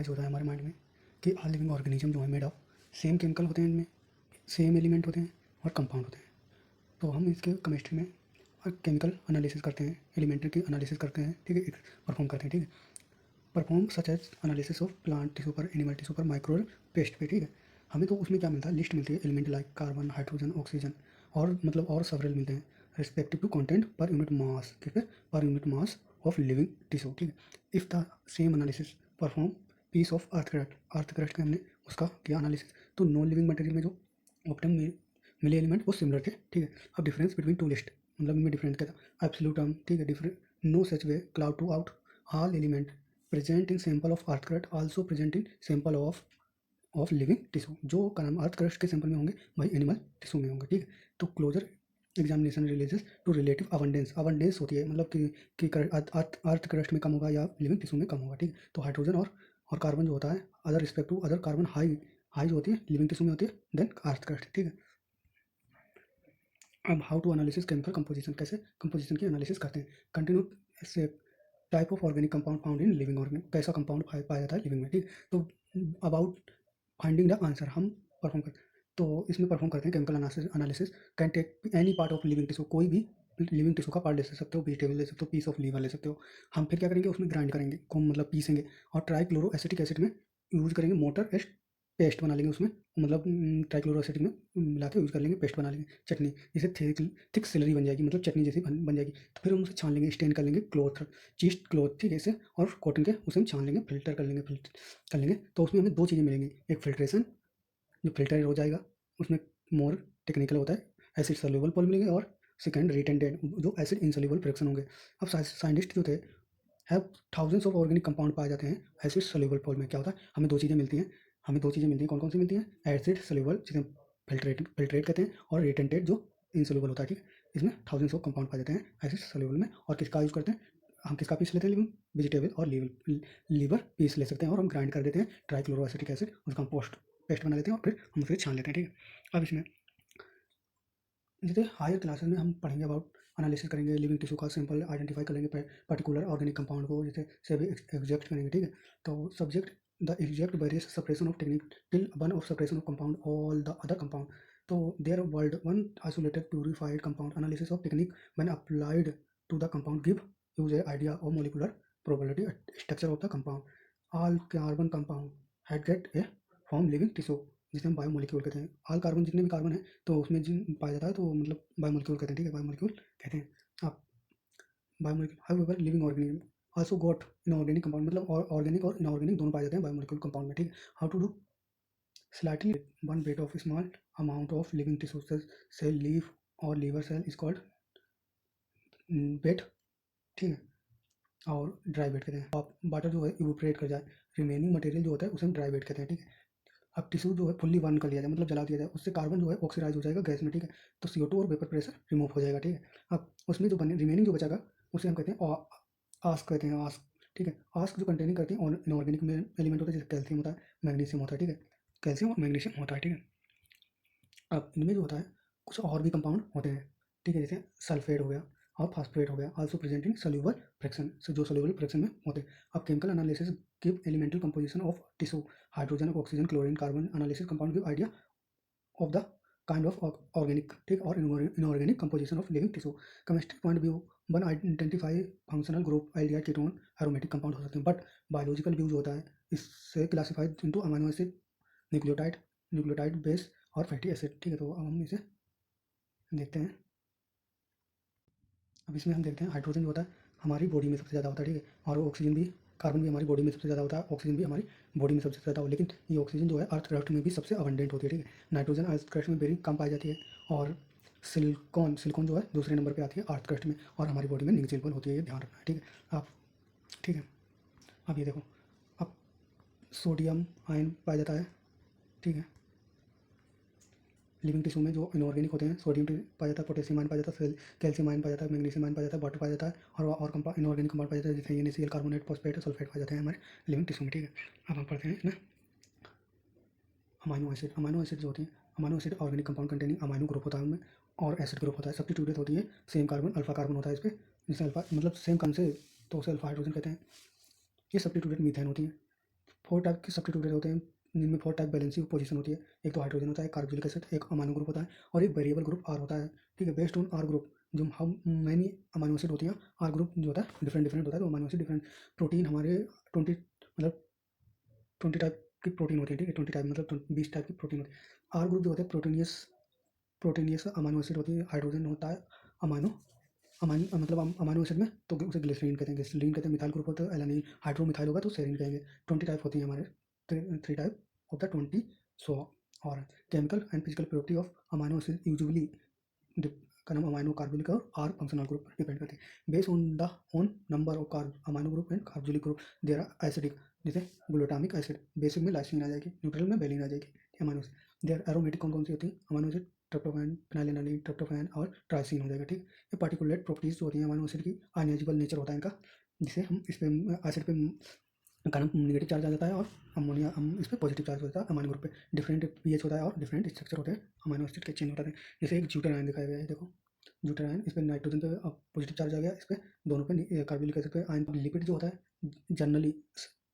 Rise होता है हमारे माइंड में कि ऑल लिविंग ऑर्गेनिज्म जो है मेड ऑफ सेम केमिकल होते हैं, इनमें सेम एलिमेंट होते हैं और कंपाउंड होते हैं। तो हम इसके केमिस्ट्री में केमिकल एनालिसिस करते हैं, एलिमेंट्री की एनालिसिस करते हैं, ठीक है, परफॉर्म करते हैं, ठीक है। Perform such as analysis of plant tissue पर, एनिमल टिश्यू पर, माइक्रो पेस्ट पे, ठीक है। हमें तो उसमें क्या मिलता है, लिस्ट मिलती है, element like carbon, hydrogen, oxygen और मतलब और सेवरल मिलते हैं respective to content per unit mass, ठीक है, per unit mass of living tissue, ठीक है। If the same analysis perform piece of earth crust का हमने उसका किया एनालिसिस, तो नॉन लिविंग मटेरियल में जो ऑप्टम मिले एलिमेंट वो सिमिलर थे, ठीक है। अब डिफरेंस बिटवीन टू लिस्ट, मतलब इनमें डिफरेंस क्या था, एब्सोल्यूट टर्म, ठीक है, different no such way cloud to out all element present in sample of earth crust also present in sample of living tissue. जो काम अर्थ क्रस्ट के sample में होंगे वही एनिमल टिश्यू में होंगे, ठीक है। तो closer examination releases to relative abundance, abundance होती है मतलब कि अर्थ क्रस्ट में कम होगा या लिविंग टिश्यू में कम होगा, ठीक है। तो हाइड्रोजन और कार्बन जो होता है other respect to other carbon high जो होती है लिविंग टिश्यू में होती है देन अर्थ क्रस्ट, ठीक है। अब how to analysis chemical composition, कैसे कंपोजिशन की एनालिसिस करते हैं। कंटिन्यू से type of organic compound found in living organic, कैसा कंपाउंड पाया जाता है लिविंग में, ठीक। तो अबाउट फाइंडिंग द आंसर हम परफॉर्म करते हैं, तो इसमें परफॉर्म करते हैं chemical analysis can take any part of living tissue, कोई भी लिविंग टिश्यू का पार्ट ले सकते हो, वेजिटेबल ले सकते हो, पीस ऑफ लीवर ले सकते हो। हम फिर क्या करेंगे, उसमें ग्राइंड करेंगे को मतलब पीसेंगे और ट्राइक्लोरो एसिटिक एसिड में यूज़ करेंगे, मोटर पेस्ट बना लेंगे उसमें, मतलब ट्राइक्लोरो एसिड में मिला के यूज़ कर लेंगे, पेस्ट बना लेंगे चटनी, जिससे थिक सिलरी बन जाएगी, मतलब चटनी जैसी बन जाएगी। तो फिर हम उसे छान लेंगे, स्टेन कर लेंगे क्लॉथ, चीस्ट क्लॉथ, ठीक है, इसे और कॉटन के उसे हम छान लेंगे, फिल्टर कर लेंगे। तो उसमें हमें दो चीज़ें मिलेंगी, एक फिल्ट्रेशन जो फिल्टर हो जाएगा, उसमें मोर टेक्निकल होता है, एसिड सॉल्युबल पॉल मिलेंगे, और सेकंड रिटेंडेड जो एसिड इनसॉल्युबल फ्रैक्शन होंगे। अब साइंटिस्ट जो थे have thousands of organic compound पाए जाते हैं एसिड सॉल्युबल पॉल में। क्या होता है, हमें दो चीज़ें मिलती हैं, कौन कौन सी मिलती हैं, एसिड सॉल्युबल जिसे फिल्ट्रेट कहते हैं, और रिटेंटेड जो इनसॉल्युबल होता है, ठीक है। इसमें थाउजेंड्स ऑफ कंपाउंड पाए जाते हैं एसिड सॉल्युबल में। और किसका यूज़ करते हैं, हम किसका पीस लेते हैं, लिविंग वेजिटेबल और लीवर पीस ले सकते हैं, और हम ग्राइंड कर देते हैं ट्राइक्लोरो एसिटिक एसिड, उसका हम पेस्ट बना लेते हैं और फिर हम उसे छान लेते हैं, ठीक है। अब इसमें जैसे हायर क्लासेस में हम पढ़ेंगे अबाउट एनालिसिस करेंगे, लिविंग टिश्यू का सैंपल आइडेंटिफाई कर लेंगे, पर्टिकुलर ऑर्गेनिक कंपाउंड को जैसे सभी एग्जैक्ट करेंगे, ठीक है। तो subject the exact various separation of technique till one of separation of compound all the other compound. तो there world one isolated purified compound analysis of technique when applied to the compound give us a idea of molecular probability structure of the compound. All carbon compound had get a form living tissue, जिसे हम biomolecule कहते हैं। All carbon जितने भी carbon है तो उसमें जिन पाया जाता है तो मतलब बायोमोलिक्यूल कहते हैं, ठीक है, बायोमोलिक्यूल कहते हैं। आप biomolecule however living organism also got inorganic compound, मतलब ऑर्गेनिक और इनऑर्गेनिक दोनों पाए जाते हैं बायोमोलिक्यूल कंपाउंड में, ठीक है। How to do, slightly one weight of small amount of living tissue cell leaf और liver cell is called weight, ठीक है, और ड्राई वेट कहते हैं। वाटर जो है इवोपरेट कर जाए, रिमेनिंग मटेरियल जो होता है उसे हम ड्राई वेट कहते हैं, ठीक है। अब टिश्यू जो है फुल्ली बर्न कर लिया जाए, मतलब जला दिया जाए, उससे कार्बन जो है ऑक्सीडाइज हो जाएगा गैस में, ठीक है। तो CO2 और वेपर प्रेशर रिमूव हो जाएगा, ठीक है। अब उसमें जो बने रिमेनिंग जो बचागा उसे हम कहते हैं आस्क कहते हैं, आस्क, ठीक है। आस्क जो कंटेनिंग करती है इनऑर्गेनिक में एलिमेंट होता है, जैसे कैल्शियम होता है, मैग्नीशियम होता है, ठीक है, कैल्शियम और मैग्नीशियम होता है, ठीक है। अब इनमें जो होता है कुछ और भी कंपाउंड होते हैं, ठीक है, जैसे सल्फेट हो गया और फास्फेट हो गया, आल्सो प्रेजेंटिंग सोल्यूबल फ्रैक्शन, से जो सोल्यूबल फ्रैक्शन में होते हैं। अब chemical analysis give elemental composition of tissue, hydrogen, oxygen, chlorine, carbon analysis compound give idea of the kind of organic, ठीक, और inorganic composition of living tissue. Chemistry point view one identify functional group, aldehyde, ketone, aromatic compound हो सकते हैं, but biological view जो होता है इससे classified into amino acid, nucleotide base और फैटी एसिड, ठीक है। तो अब हम इसे देखते हैं। अब इसमें हम देखते हैं हाइड्रोजन जो होता है हमारी बॉडी में सबसे ज़्यादा होता है, ठीक है, और ऑक्सीजन भी, कार्बन भी हमारी बॉडी में सबसे ज़्यादा होता है, ऑक्सीजन भी हमारी बॉडी में सबसे ज़्यादा हो, लेकिन ये ऑक्सीजन जो है अर्थ क्रस्ट में भी सबसे अबंडेंट होती है, ठीक है। नाइट्रोजन अर्थ क्रस्ट में वेरी कम पाई जाती है, और सिलिकॉन जो है दूसरे नंबर पर आती है अर्थ क्रस्ट में, और हमारी बॉडी में निग्लेजिबल होती है, ये ध्यान रखना है, ठीक है। आप, ठीक है, अब ये देखो, अब सोडियम आयन पाया जाता है, ठीक है, लिविंग टिश्यू में जो इनऑर्गेनिक होते हैं, सोडियम पाया जाता है, पोटेशियम आयन पाया जाता है, कैल्शियम आयन पाया जाता है, मैग्नीशियम आयन पाया जाता है, वाटर पाया जाता है, और इनऑर्गेनिक कंपाउंड पाया जाता है, जैसे NaCl, कार्बोनेट, फॉस्फेट, सल्फेट पाए जाते हैं हमारे लिविंग टिश्यू में, ठीक है। अब हम पढ़ते हैं इसमें अमाइनो एसिड जो होती है, amino acid organic compound containing amino group होता है उनमें, और एसिड ग्रुप होता है, सब्स्टिट्यूटेड होती है सेम कार्बन, अल्फा कार्बन होता है इस पर, जैसे अल्फा मतलब सेम कार्बन से, तो उसे अल्फा हाइड्रोजन कहते हैं। ये सब्स्टिट्यूटेड मीथेन होती है, 4 टाइप के सब्स्टिट्यूटेड होते हैं, जिनमें 4 टाइप बैलेंसिंग पोजीशन होती है। एक तो हाइड्रोजन होता है, कार्बोक्सिलिक एसिड, एक अमाइनो ग्रुप होता है और एक वेरिएबल ग्रुप आर होता है। ठीक है, बेस्ड ऑन आर ग्रुप जो हम मैनी अमाइनो एसिड होती है, आर ग्रुप जो होता है डिफरेंट डिफरेंट होता है। तो अमाइनो एसिड डिफरेंट प्रोटीन हमारे 20 मतलब 20 टाइप की प्रोटीन होती है। ठीक है, 20 टाइप मतलब 20 टाइप की प्रोटीन होती है। आर ग्रुप जो होता है प्रोटीनियस प्रोटीनियस अमाइनो एसिड होती है। हाइड्रोजन होता है अमाइनो अमाइनो मतलब अमाइनो एसिड में, तो उसे ग्लिसरीन कहते हैं। ग्लिसरीन कहते हैं, मिथाइल ग्रुप होता है एलानिन, हाइड्रोमिथाइल होगा तो सेरीन कहेंगे। 20 टाइप होती है हमारे, 3 टाइप ऑफ द 20। सो और chemical and physical property of amino acid usually का नाम अमाइनो कार्बोनिक और आर फंक्शनल ग्रुप पर डिपेंड करते हैं। Based on the on number of carb amino group and carboxylic group there are acidic, जैसे glutamic acid, basic में lysine आ जाएगी, न्यूट्रल में वेलिन आ जाएगी। अमाइनो एसिड देयर एरोमेटिक कौन कौन सी होती है अमाइनो एसिड, ट्रिप्टोफैन, फिनाइलिन, ट्रिप्टोफैन और ट्राइसिन हो जाएगा। ठीक, ये पार्टिकुलर प्रॉपर्टीज जो होती हैं अमाइनो एसिड की, आयनाइजेबल नेचर होता है इनका, जिसे हम इस पे एसिड पे कारण नेगेटिव चार्ज आ जाता है और अमोनिया हम इस पर पॉजिटिव चार्ज होता है। अमाइनो ग्रुप पे डिफरेंट पीएच होता है और डिफरेंट स्ट्रक्चर होते हैं अमाइनो एसिड के चेन होते हैं। जैसे एक ज्यूटर आयन दिखाया गया है, देखो ज्यूटर आयन, इस पर नाइट्रोजन पे पॉजिटिव चार्ज आ गया, इस पर दोनों पे कार्बोक्सिलिक एसिड पे आयन। लिपिड जो होता है जनरली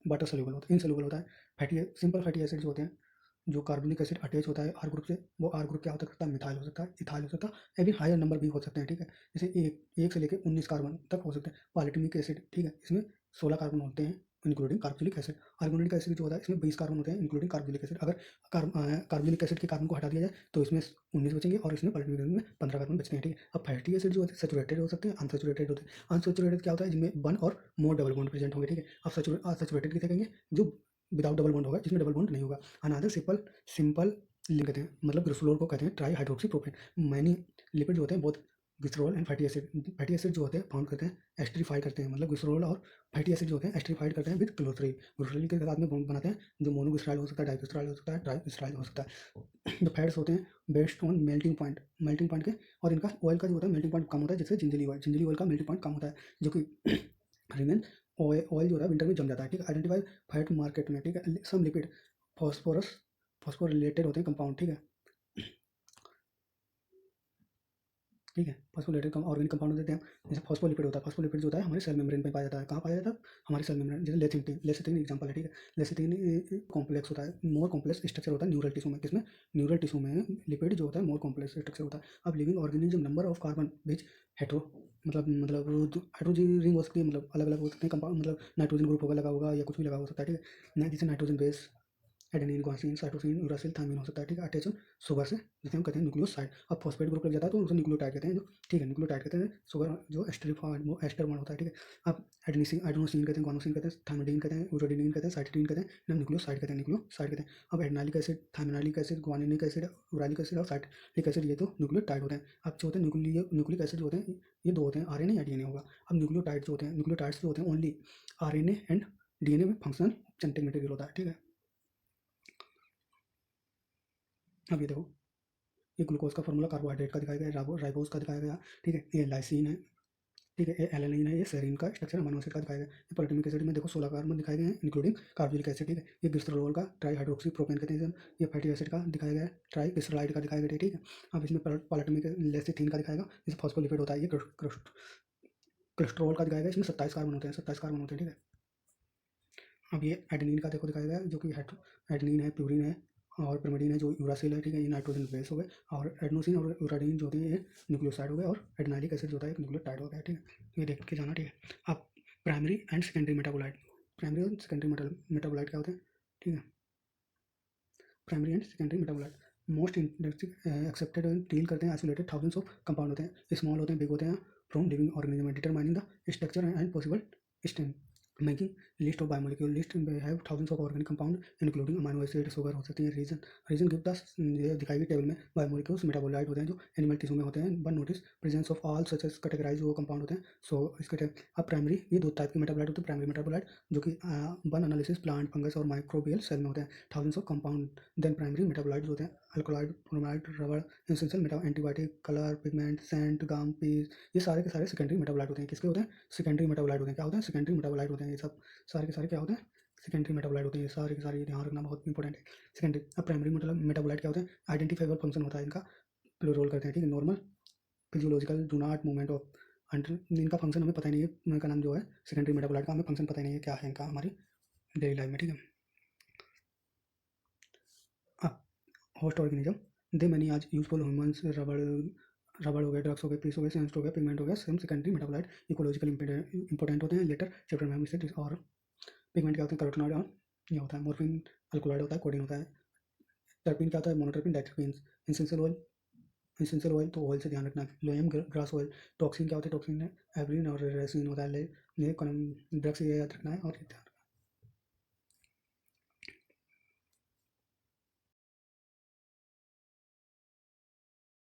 वाटर सोल्यूबल होता है, इनसोल्यूबल होता है। फैटी सिंपल फैटी एसिड जो होते हैं, जो कार्बोनिक एसिड अटैच होता है आर ग्रुप से, वो आर ग्रुप क्या हो सकता है, मिथाइल हो सकता है, इथाइल हो सकता है, एवं हायर नंबर भी हो सकते हैं। ठीक है, जैसे एक से लेकर 19 कार्बन तक हो सकते हैं। पालिटिमिक एसिड, ठीक है, इसमें 16 कार्बन होते हैं including carboxylic acid. Organic acid जो होता है इसमें 20 कार्बन होते हैं इंक्लूडिंग कार्बोक्सिलिक एसिड। अगर कार्बोनिक एसिड के कार्बन को हटा दिया जाए तो इसमें 19 बचेंगे और इसमें पालिटिमिक एसिड में 15 कार्बन बचते हैं। ठीक है, अब फैटी एसिड जो होते हैं सेचुरेटेड हो सकते हैं, अनसेचुरेटेड होते हैं। अनसेचुरेटेड क्या होता है, जिनमें 1 और मोर डबल बॉन्ड प्रेजेंट होंगे। ठीक है, अब सेचुरेटेड किसे कहेंगे, जो विदाउट डबल बॉन्ड होगा, जिसमें डबल बॉन्ड नहीं होगा। अनदर सिंपल लिंक कहते हैं, मतलब ग्लिसरॉल को कहते हैं try hydroxy propane. Many lipid जो होते हैं बहुत ग्लिसरॉल एंड फैटी एसिड जो होते हैं फाउंड करते हैं एस्टरीफाई करते हैं, मतलब ग्लिसरॉल और फैटी एसिड जो होते हैं एस्टरीफाइड करते हैं विद ग्लिसरीन। ग्लिसरीन के साथ में बॉन्ड बनाते हैं, जो मोनोग्लिसराइल हो सकता है, डाइग्लिसराइल हो सकता है, ट्राइग्लिसराइल हो सकता है। जो फैट्स होते हैं बेस्ड ऑन मेल्टिंग पॉइंट के, और इनका ऑयल का जो होता है मेल्टिंग पॉइंट कम होता है, जैसे जिंजली ऑयल का मेल्टिंग पॉइंट कम होता है, जो कि रिमेन ऑयल जो होता है विंटर में जम जाता है। ठीक है, आइडेंटिफाई फैट मार्केट में। ठीक है, सम लिपिड फॉस्फोरस रिलेटेड होते हैं कंपाउंड। ठीक है, ठीक है, फॉस्फोलिपिड ऑर्गेनिक कंपाउंड देते हैं। जैसे फॉस्फोलिपिड होता है, फॉस्फोलिपिड जो होता है हमारे सेल मेम्ब्रेन में पाया जाता है। कहाँ पाया जाता है, हमारे सेल मेम्ब्रेन। जैसे लेसिथिन एग्जांपल है। ठीक है, लेसिथिन कॉम्प्लेक्स होता है, मोर कॉम्प्लेक्स स्ट्रक्चर होता है न्यूरल टिश्यू में। किसमें, न्यूरल टिश्यू में लिपिड जो होता है मोर कॉम्प्लेक्स स्ट्रक्चर होता है। अब living organism number of carbon which hetero मतलब हाइड्रोजन रिंग हो सकती है, मतलब अलग अलग हो सकते हैं कंपाउंड, मतलब नाइट्रोजन ग्रुप होगा लगा होगा या कुछ भी लगा हो सकता है। ठीक है, जैसे nitrogen base adenine, guanine, cytosine, uracil, thymine हो सकता है। ठीक है, अटैच शुगर से, जिसे हम कहते हैं न्यूक्लियोसाइड। अब फॉस्फेट ग्रुप लग जाता है तो उसे न्यूक्लियोटाइड कहते हैं। जो ठीक है, न्यूक्लियोटाइड कहते हैं शुगर जो एस्टर बॉन्ड होता है। ठीक है, अब एडेनोसिन कहते हैं, ग्वानोसिन कहते हैं, थायमिडीन कहते हैं, यूरोडिनिन कहते हैं, साइटिडीन कहते हैं, ना न्यूक्लियोसाइड कहते हैं, न्यूक्लियोसाइड कहते हैं। अब adenylic acid, thymidylic acid, guanylic acid, uridylic acid और साइटिलिक एसिड, ये तो न्यूक्लियोटाइड होते हैं। अब जो होते हैं न्यूक्लिक एसिड जो होते हैं ये दो होते हैं, आरएनए या डीएनए होगा। अब न्यूक्लियोटाइड जो होते हैं, न्यूक्लियोटाइड्स जो होते हैं ओनली आरएनए एंड डीएनए में फंक्शनल जेनेटिक मटेरियल होता है। ठीक है, अब ये देखो, ये ग्लूकोज का फॉर्मूला कार्बोहाइड्रेट का दिखाया गया है, राइबोज का दिखाया गया। ठीक है, ये लाइसिन है। ठीक है, ये एलानिन है, ये सेरीन का स्ट्रक्चर अमीनो एसिड का दिखाया गया। ये प्रोटीनिक एसिड में देखो 16 कार्बन दिखाए गए हैं इंक्लूडिंग कार्बोक्सिलिक एसिड। ठीक है, ये ग्लिसरॉल का ट्राई हाइड्रोक्सी प्रोपेन कहते हैं। ये फैटी एसिड का दिखाया गया है, ट्राई ग्लिसराइड का दिखाया गया है। ठीक है, अब इसमें पालाटमिक लेसिथिन का दिखाएगा, जैसे फॉस्फोलिपिड होता है। ये कोलेस्ट्रॉल का दिखाया गया, इसमें 27 कार्बन होते हैं, 27 कार्बन होते हैं। ठीक है, अब ये एडेनिन का देखो दिखाया गया है, जो कि एडेनिन है, प्यूरिन है और पिरिमिडिन है, जो यूरासिल है। ठीक है, ये नाइट्रोजन बेस हो गए, और एडेनोसिन और यूराडिन जो होती है ये न्यूक्लियोसाइड हो गए, और एडेनाइलिक एसिड जो होता है एक न्यूक्लियोटाइड हो गया। ठीक है, तो ये देख के जाना। ठीक है, अब primary and secondary metabolite, primary और सेकेंडरी मेटाबोलाइट क्या होते हैं। ठीक है, primary and secondary metabolite most accepted deal करते हैं आइसोलेटेड थाउजेंड्स ऑफ कंपाउंड होते हैं, स्मॉल होते हैं, बिग होते हैं, from living organism, determining the structure and possible stem, making list of biomolecule, list have thousands of organic compound including amino acid, sugar हो सकती है। रीजन गिव द, ये दिखाई गई टेबल में, बायोमोलिक्यूल्स मेटाबोलाइट होते हैं जो एनिमल टिश्यू में होते हैं, one notice presence of all such as categorise वो कंपाउंड होते हैं। सो इसके अब प्राइमरी, ये दो टाइप के मेटाबोलाइट होते हैं, प्राइमरी मेटाबोलाइट जो कि वन एनालिसिस प्लांट, फंगस और माइक्रोबियल सेल में होते हैं, thousands of compound. Then primary metabolite होते हैं alkaloid, bromide, rubber, essential antibiotic, colour, pigment, scent, gum, piece, ये सारे के सारे सेकेंडरी मेटाबोलाइट होते हैं। किसके होते हैं, सेकेंडरी मेटाबोलाइट होते हैं। क्या होते हैं, सेकेंडरी मेटाबोलाइट होते हैं। ये सब सारे के सारे क्या होते हैं, सेकेंडरी मेटाबोलाइट होते हैं। ये सारे के सारे ध्यान रखना बहुत इंपॉर्टेंट है। सेकेंडरी, अब प्राइमरी मेटाबोलाइट क्या होते हैं, आइडेंटिफाइबल फंक्शन होता है इनका, प्ले रोल करते हैं। ठीक है, normal physiological do not movement of under, इनका फंक्शन हमें पता ही नहीं है, इनका नाम जो है सेकेंडरी मेटाबोलाइट का हमें फंक्शन पता ही नहीं है क्या है इनका हमारी डेली लाइफ में। ठीक है, होस्ट ऑर्गेनिज्म दे मनी आज यूजफुल ह्यूमंस रबड़ हो गए, ड्रग्स हो गए, पीस हो गए, सेंस हो गया, पिगमेंट हो गया, same secondary metabolite ecological important होते हैं। लेटर चैप्टर में हम इसे और पिगमेंट क्या होते हैं, कैरोटीनॉइड और ये होता है मोर्फिन अल्कोलॉइड होता है, कोडिन होता है। टर्पिन क्या होता है, मोनोटर्पिन डाइटर्पिन। एसेंशियल ऑयल तो ऑयल से ध्यान रखना। लोएम ग्रास ऑयल। टॉक्सिन क्या होता है, टॉक्सिन एवरीन और रेसिन होता है। ड्रग्स ये याद रखना है और